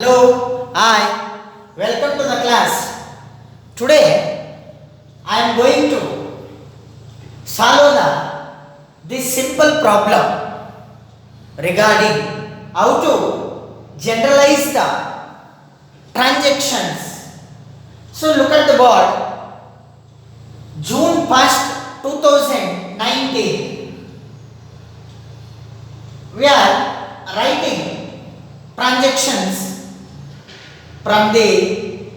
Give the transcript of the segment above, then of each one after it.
Hello, hi, welcome to the class. Today I am going to solve this simple problem regarding how to generalize the transactions. So look at the board. June 1st, 2019. We are writing transactions from the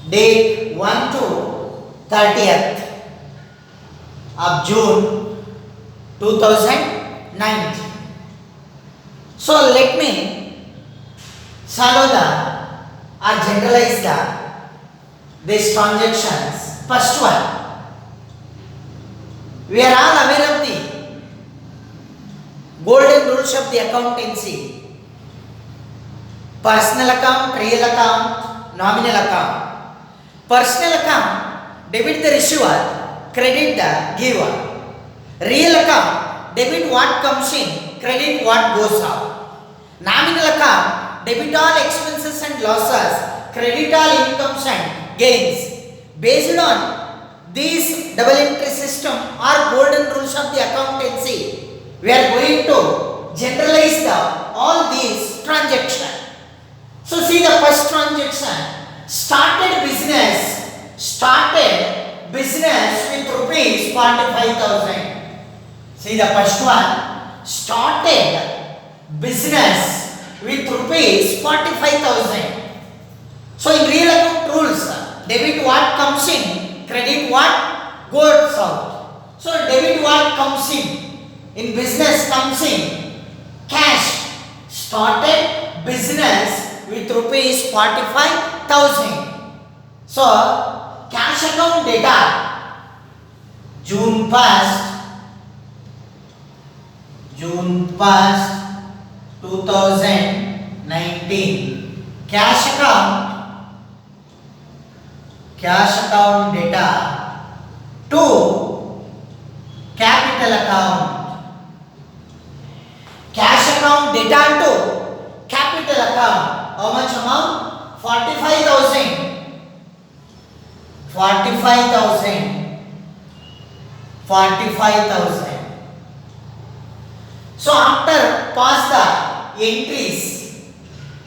date 1 to 30th of June 2019. So let me solve or generalize these transactions. First one, we are all aware of the golden rules of the accountancy. Personal account, real account, nominal account. Personal account, debit the receiver, credit the giver. Real account, debit what comes in, credit what goes out. Nominal account, debit all expenses and losses, credit all incomes and gains. Based on these double entry system or golden rules of the accountancy, we are going to generalize all these transactions. So see the first transaction, started business with rupees 45,000. See the first one, started business with rupees 45,000. So in real account rules, debit what comes in, credit what goes out. So debit what comes in business comes in cash. Started business with rupees 45,000. So cash account data June 1st 2019. Cash account data to capital account. Cash account data to capital account. How much amount? 45,000. 45,000. So after pass the entries,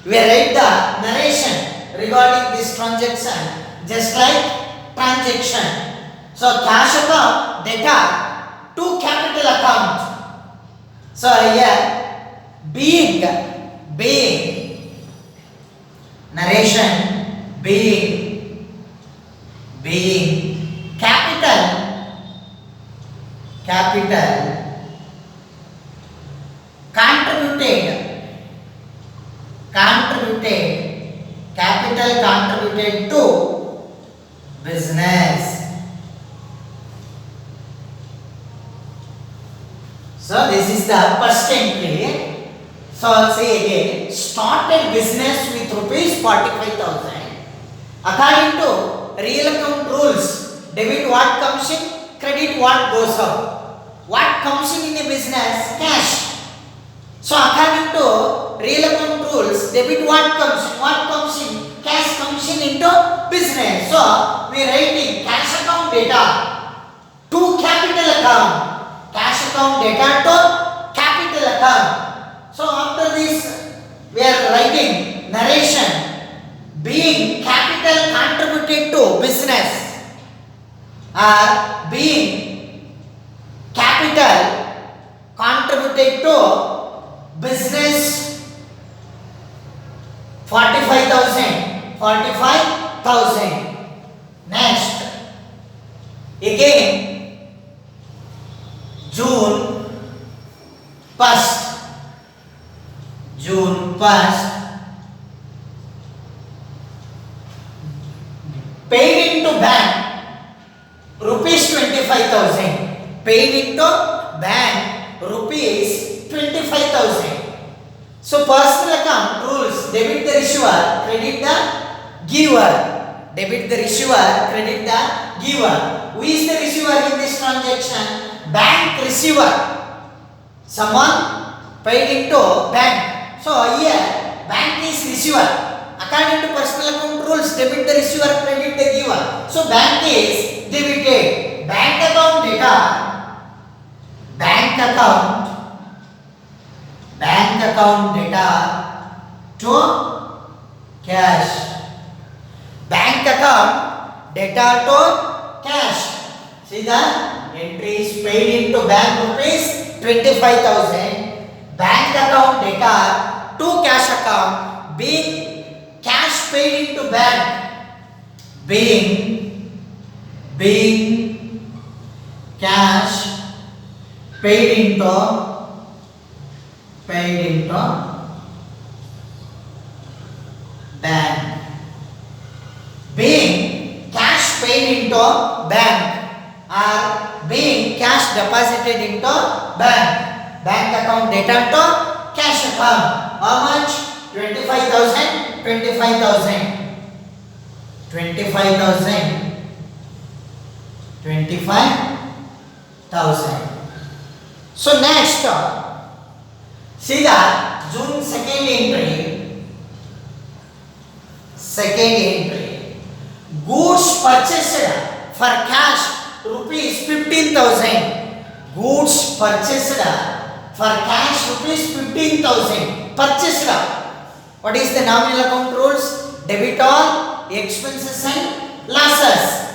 we write the narration regarding this transaction just like transaction. So cash account data to capital account. So here being narration being capital contributed to business. So this is the first entry. So I'll say again, started business with rupees 45,000. According to real account rules, debit what comes in, credit what goes out. What comes in a business? Cash. So according to real account rules, debit what comes in, cash comes in into business. So we are writing cash account data to capital account. Cash account data to capital account. So after this, we are writing narration being capital contributed to business or being capital contributed to business 45,000. Next, again June 1st paid into bank rupees 25,000. Paid into bank rupees 25,000. So personal account rules, debit the receiver, credit the giver. Debit the receiver, credit the giver. Who is the receiver in this transaction? Bank receiver. Someone paid into bank. So here bank is receiver. According to personal account rules, debit the receiver, credit the giver. So bank is debited. Bank account data, bank account data to cash. Bank account data to cash. See the entries paid into bank rupees 25,000. Bank account data to cash account being cash paid into bank. Being cash paid into bank. Being cash paid into bank or being cash deposited into bank. Bank account data to cash account. How much? 25,000. 25,000. So next, see that June second entry. Goods purchased for cash rupees 15,000. Goods purchased for cash rupees 15,000. Purchased. What is the nominal account rules? Debit all expenses and losses.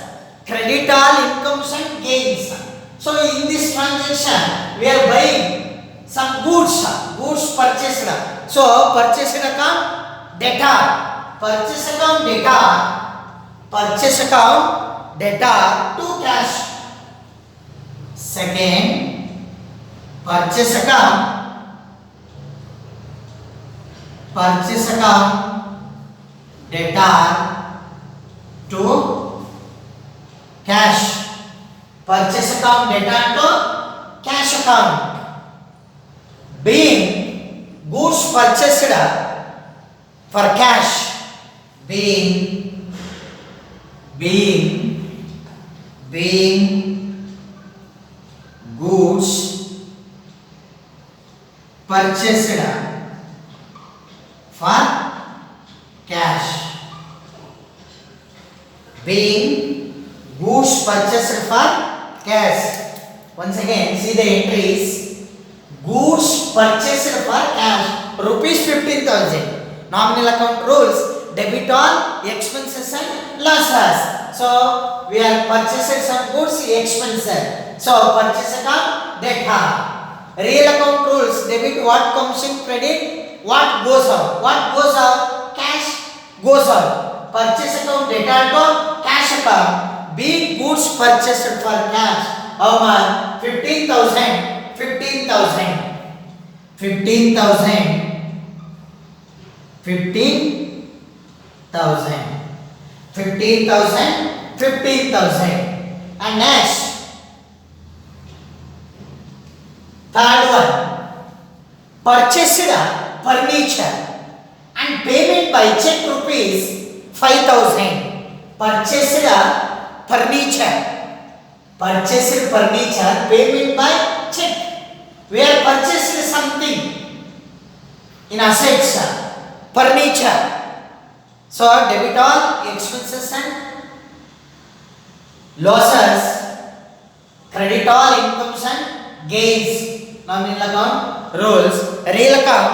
Credit all incomes and gains. So in this transaction, we are buying some goods purchased. So purchased account data. Purchase account data to cash. Second, purchase account data to cash. Purchase account data to cash account. Being goods purchased for cash. Being goods purchased for cash. Being goods purchased for cash. Once again, see the entries. Goods purchased for cash rupees 15,000. Nominal account rules. Debit all expenses and losses. So we are purchasing some goods, expenses. So purchase account data. Real account rules. Debit what comes in, credit what goes out. What goes out? Cash goes out. Purchase account data to cash account. Be goods purchased for cash. How much? 15,000. 15,000. And next, third one, purchased furniture and payment by check rupees 5,000. Purchased furniture, payment by check. We are purchased something in assets, furniture. So debit all expenses and losses, credit all incomes and gains. Nominal account rules. Real account,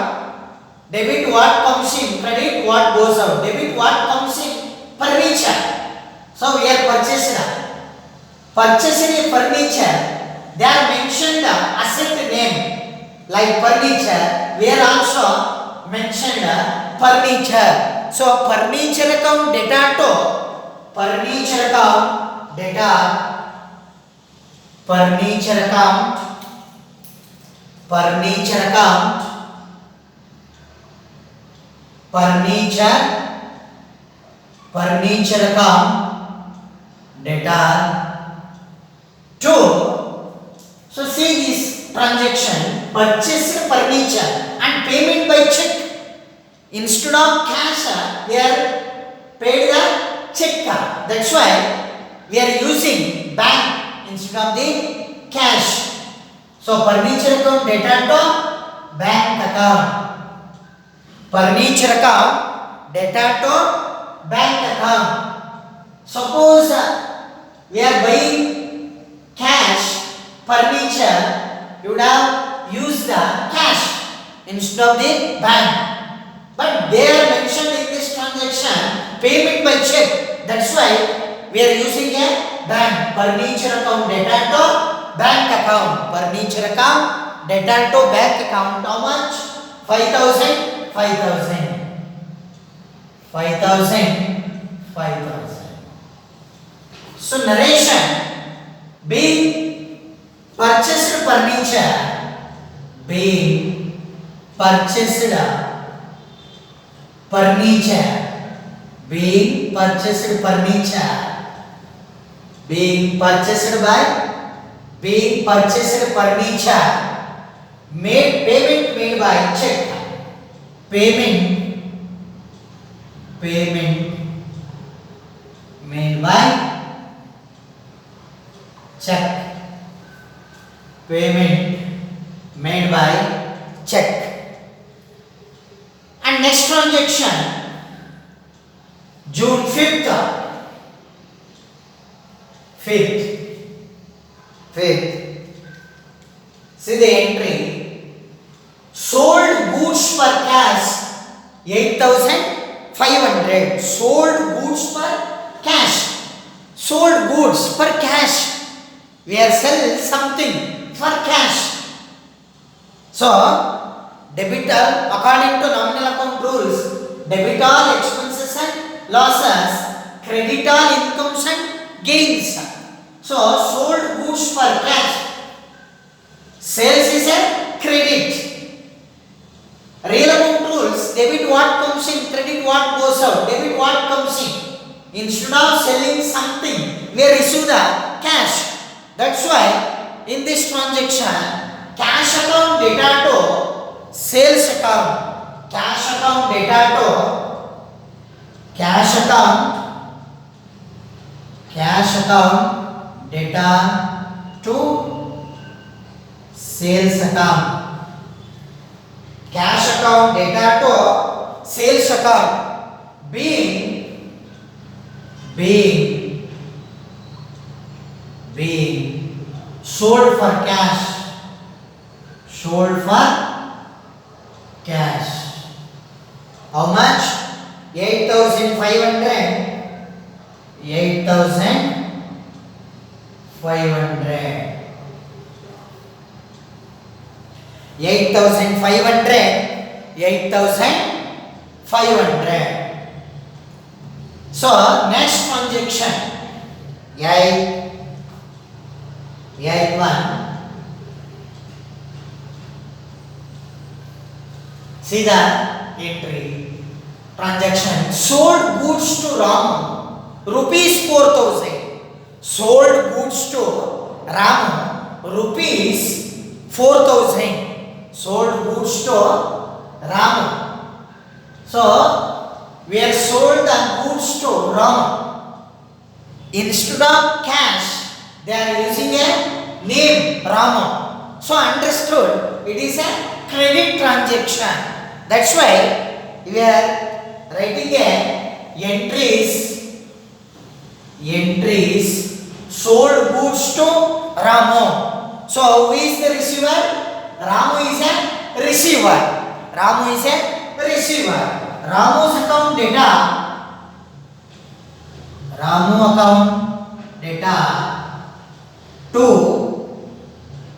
debit what comes in, credit what goes out. Debit what comes in, furniture. So we are purchasing furniture. They are mentioned asset name like furniture. We are also mentioned furniture. So furniture account data to furniture account data to. So see this transaction, purchased furniture and payment by check. Instead of cash, we are paid the check. That's why we are using bank instead of the cash. So furniture account data to bank account. furniture account debtor to bank account. Suppose we are buying cash furniture, you would have used the cash instead of the bank, but they are mentioned in this transaction payment by check. That's why we are using a bank. Furniture account debtor to bank account. Furniture account debtor to bank account. How much? 5,000. 5,000. 5,000. 5,000. So narration: being purchased furniture, being purchased furniture, being purchased furniture, being purchased by, being purchased furniture, made payment made by check, payment made by check, payment made by check. And next transaction, June 5th. 5th. See the entry. Sold goods for cash 8,500. Sold goods for cash. Sold goods for cash. We are selling something for cash. So debitor, according to nominal account rules, debit all expenses and losses, credit all incomes and gains. So sold goods for cash. Sales is a credit. Real account rules: debit what comes in, credit what goes out. Debit what comes in. Instead of selling something, we receive the cash. That's why in this transaction, cash account debtor to sales account, cash account debtor to cash account debtor to sales account, cash account debtor to sales account, being sold for cash, sold for cash. How much? 8,500. 8,500. 8,500. So next transaction, 8,1. See the entry. Transaction: sold goods to Ramu rupees 4,000. Sold goods to Ramu rupees 4,000. Sold goods to Ramu. So we are sold the goods to Ramu. Instead of cash, they are using a name Ramu. So understood, it is a credit transaction. That's why we are writing a entries sold goods to Ramu. So who is the receiver? Ramu is a receiver. Ramu is a receiver. Ramu's account data. Ramu account data to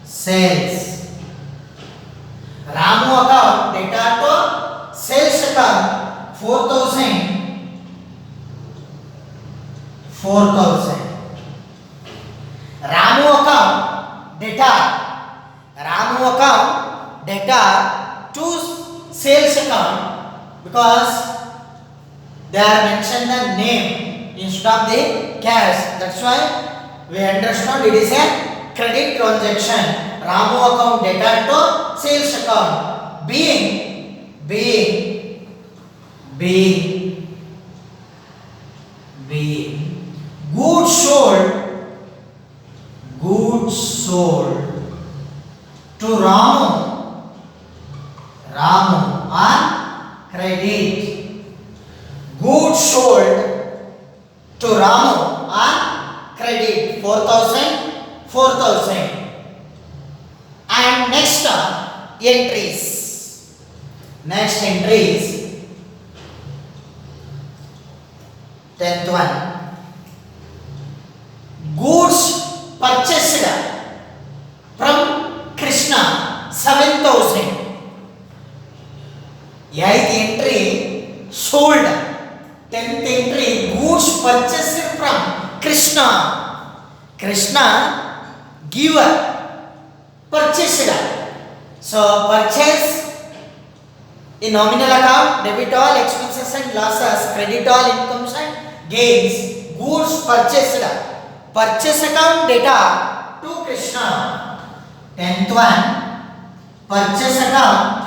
sales. Ramu account data to sales account 4,000. 4,000. Ramu account data. Ramu account data to sales account, because they are mentioned the name instead of the cash. That's why we understand it is a credit transaction. Ramu account data to sales account, being goods sold to Ramu on credit. to Ramu on credit 4,000, 4,000. And next entries. Next entries. 10th one. Goods purchased from Krishna 7,000. 8th entry sold. 10th entry goods purchased from Krishna. Krishna giver. Purchased. So purchase in nominal account, debit all expenses and losses, credit all incomes and gains. Goods purchased. Purchase account data to Krishna. 10th one. Purchase account.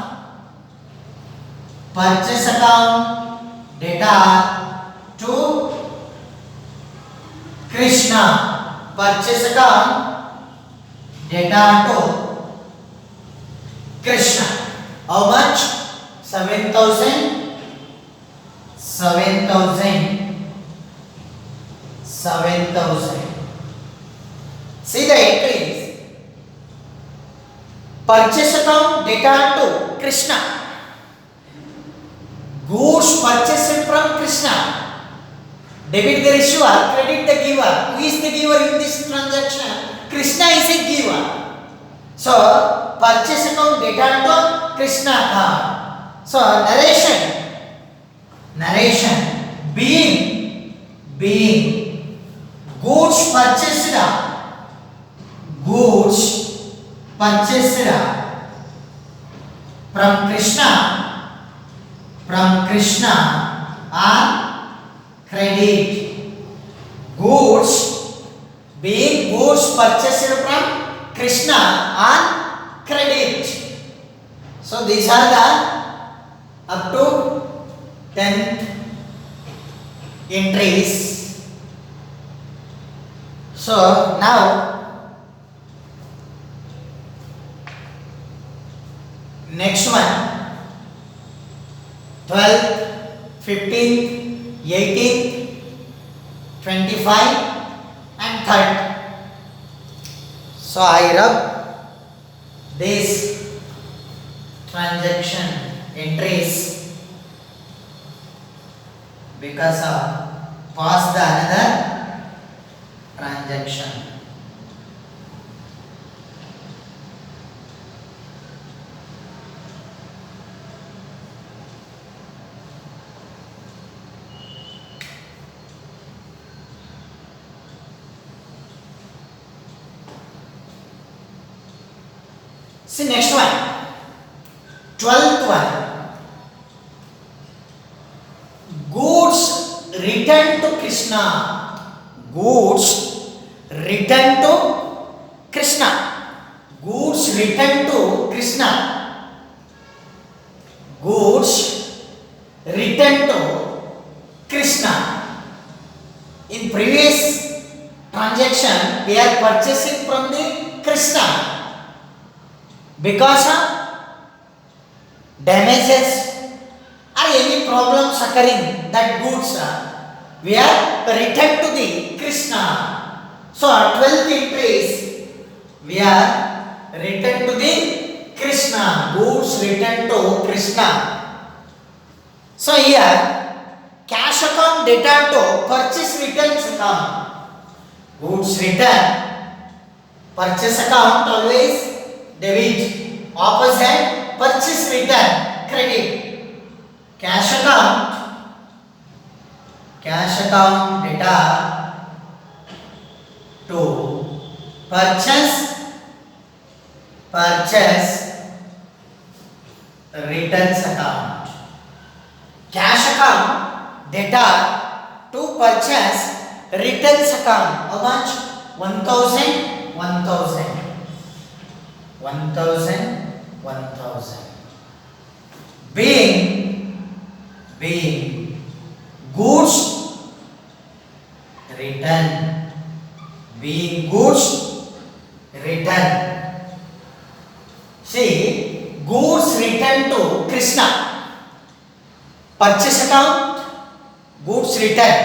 Purchase account data to Krishna. Purchase account data to Krishna. How much? 7,000. 7,000. 7,000. See the entries. Purchase account data to Krishna. Goods purchased from Krishna. Debit the receiver, credit the giver. Who is the giver in this transaction? Krishna is a giver. So, purchase account data to Krishna account. So, narration. Being goods purchased from Krishna on credit. Goods purchased from Krishna on credit. So these are the up to 10th entries. So now next one. 12th, 15th, 18th, 25 and 3rd. So I rub these transaction entries because of pause the another transaction. See next one. 12th one. Goods returned to Krishna. Goods returned to Krishna. Goods returned to Krishna. Goods returned to Krishna. In previous transaction, we are purchasing from the Krishna. Because of damages or any problems occurring, that goods we are returned to the Krishna. So 12th entries we are returned to the Krishna. Goods returned to Krishna. So here cash account data to purchase returns account. Goods return. Purchase account always debit, opposite purchase return credit. Cash account data to purchase returns account. Cash account data to purchase returns account. How much? 1,000. 1,000. Being goods return. Being goods return. See, goods return to Krishna. Purchase account, goods return.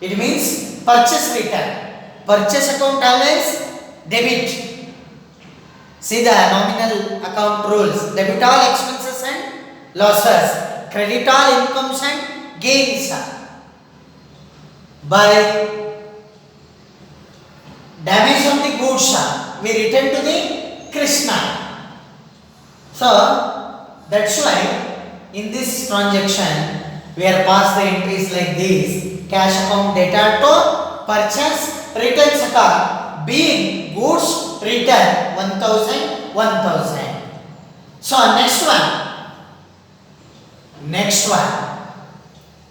It means purchase return. Purchase account always debit. See the nominal account rules. Debit all expenses and losses. Credit all incomes and gains. By damage of the goods, we return to the Krishna. So that's why in this transaction we are passed the entries like this. Cash account data to purchase returns account being goods return 1000. So next one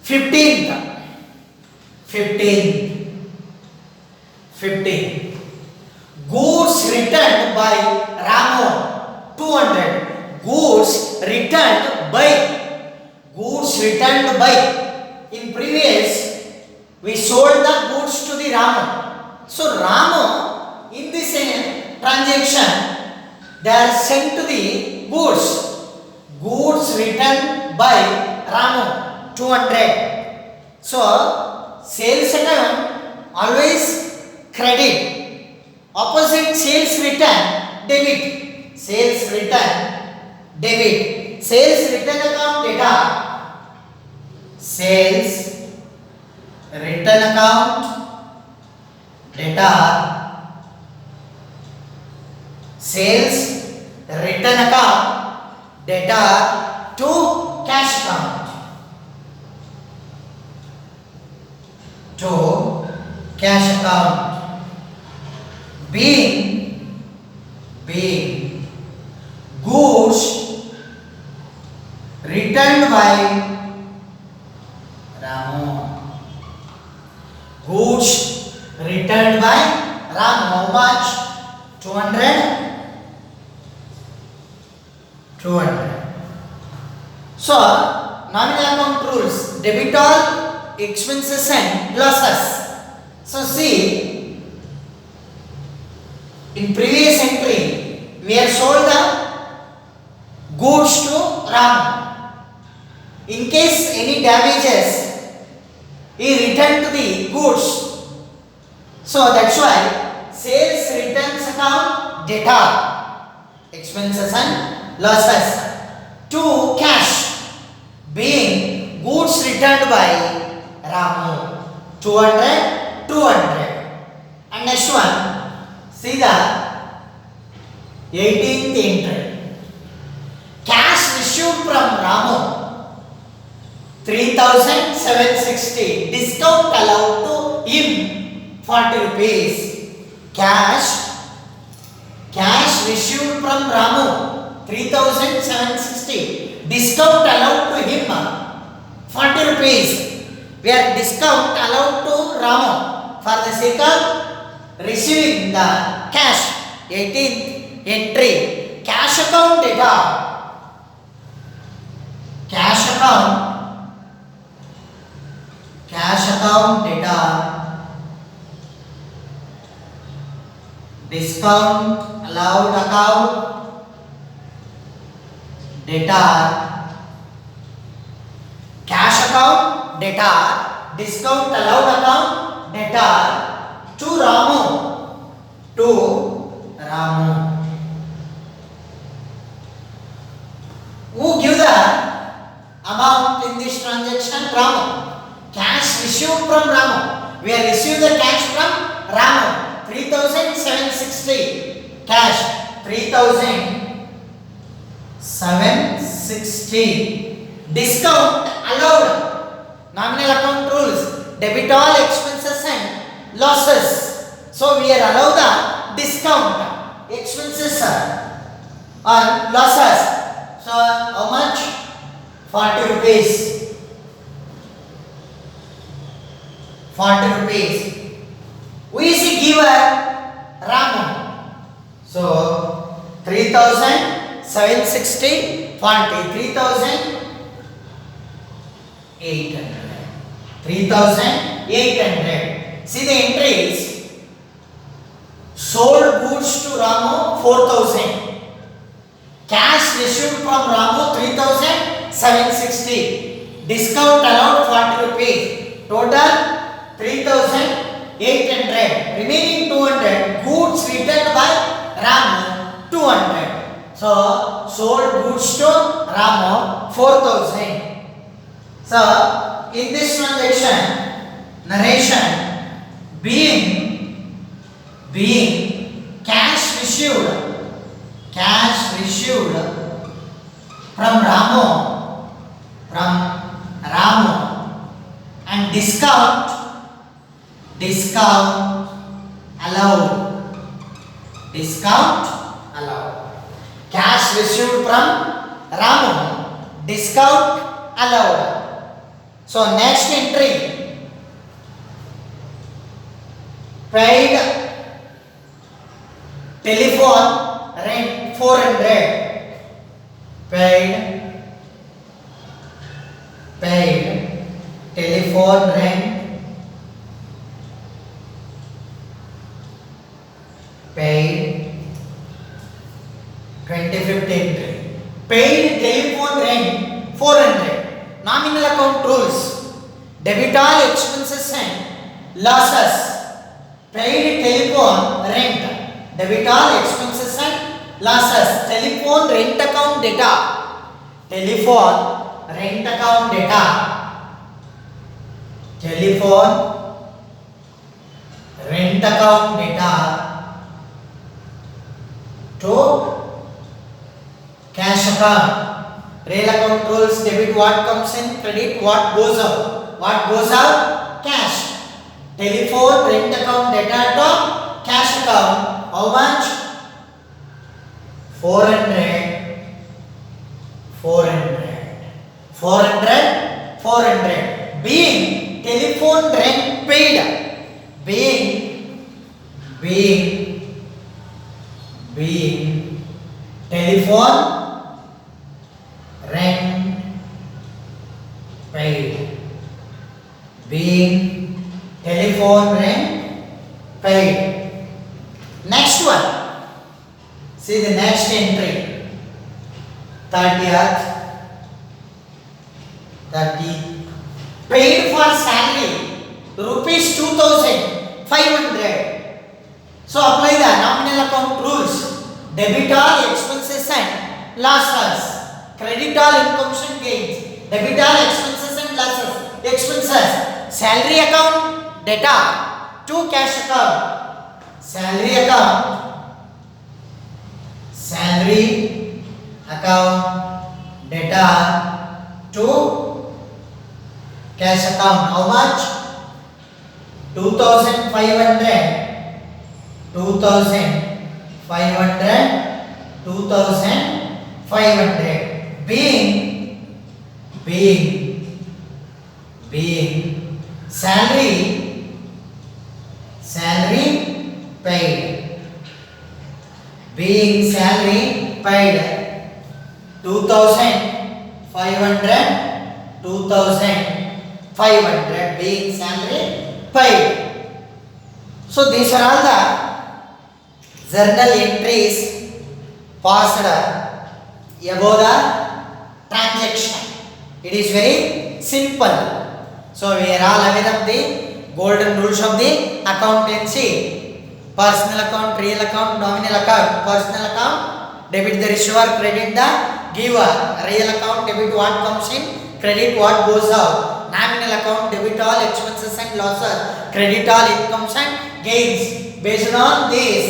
15th 15 goods returned by Ramu 200. Goods returned by in previous we sold the goods to the Ramu. So Ramu in this transaction they are sent to the goods returned by Ramu 200. So sales account always credit, opposite sales return debit. Sales return account data. Sales return account data. Sales return account data to cash account. Being goods returned by Ramu. Goods returned by Ramu. How much? 200. So nominal account rules. Debit all expenses and losses. So see, in previous entry we have sold the goods to Ram. In case any damages, he returned to the goods. So that's why sales returns account data, expenses and losses to cash being goods returned by Ramu 200. And next one, see the 18th entry. Cash received from Ramu 3,760. Discount allowed to him 40 rupees. Cash received from Ramu 3,760. Discount allowed to him 40 rupees. We are discount allowed to Ramu for the sake of receiving the cash. 18th entry. Cash account data. Cash account data. Discount allowed account data. Cash account data. Discount allowed account data to Ramu. Who give the amount in this transaction? Ramu. Cash received from Ramu. We have received the cash from Ramu 3,760. Cash 3,760. Discount allowed. Nominal account rules. Debit all expenses and losses. So we are allowed the discount, expenses and losses. So how much? 40 rupees. 40 rupees. Who is the giver? Ramu. So 3,760 40. 3,800. See the entries. Sold goods to Ramu 4,000. Cash received from Ramu 3,760. Discount allowed 40 rupees. Total 3,800. sold goods to Ramu 4,000. So in this transaction, narration being cash received from Ramu and discount allowed. Cash received from Ramu, discount allowed. So next entry, paid telephone rent 400. Paid telephone rent, paid 25th entry. Paid telephone rent 400. Nominal account rules. Debit all expenses and losses. Paid telephone rent. Debit all expenses and losses. Telephone rent account data. Telephone rent account data. Telephone rent account data to cash account. Real account rules. Debit what comes in, credit what goes out. What goes out? Cash. Telephone rent account data to cash account. How much? 400. Being telephone rent paid. Being telephone rent paid. Being telephone rent paid. Next one. See the next entry. 30th. Paid for salary rupees 2,500. So apply the nominal account rules. Debit all expenses and losses. Credit all incomes and gains. Debit all expenses and losses. Expenses. Salary account data to cash account. Salary account data to cash account. How much? 2,500. Being salary paid. Being salary paid. 2,500 being salary paid. So these are all the journal entries passed above the transaction. It is very simple. So we are all aware of the golden rules of the accountancy. Personal account, real account, nominal account. Personal account, debit the receiver, credit the giver. Real account, debit what comes in, credit what goes out. Nominal account, debit all expenses and losses, credit all incomes and gains. Based on this,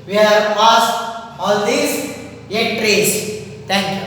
we have passed all these entries. Thank you.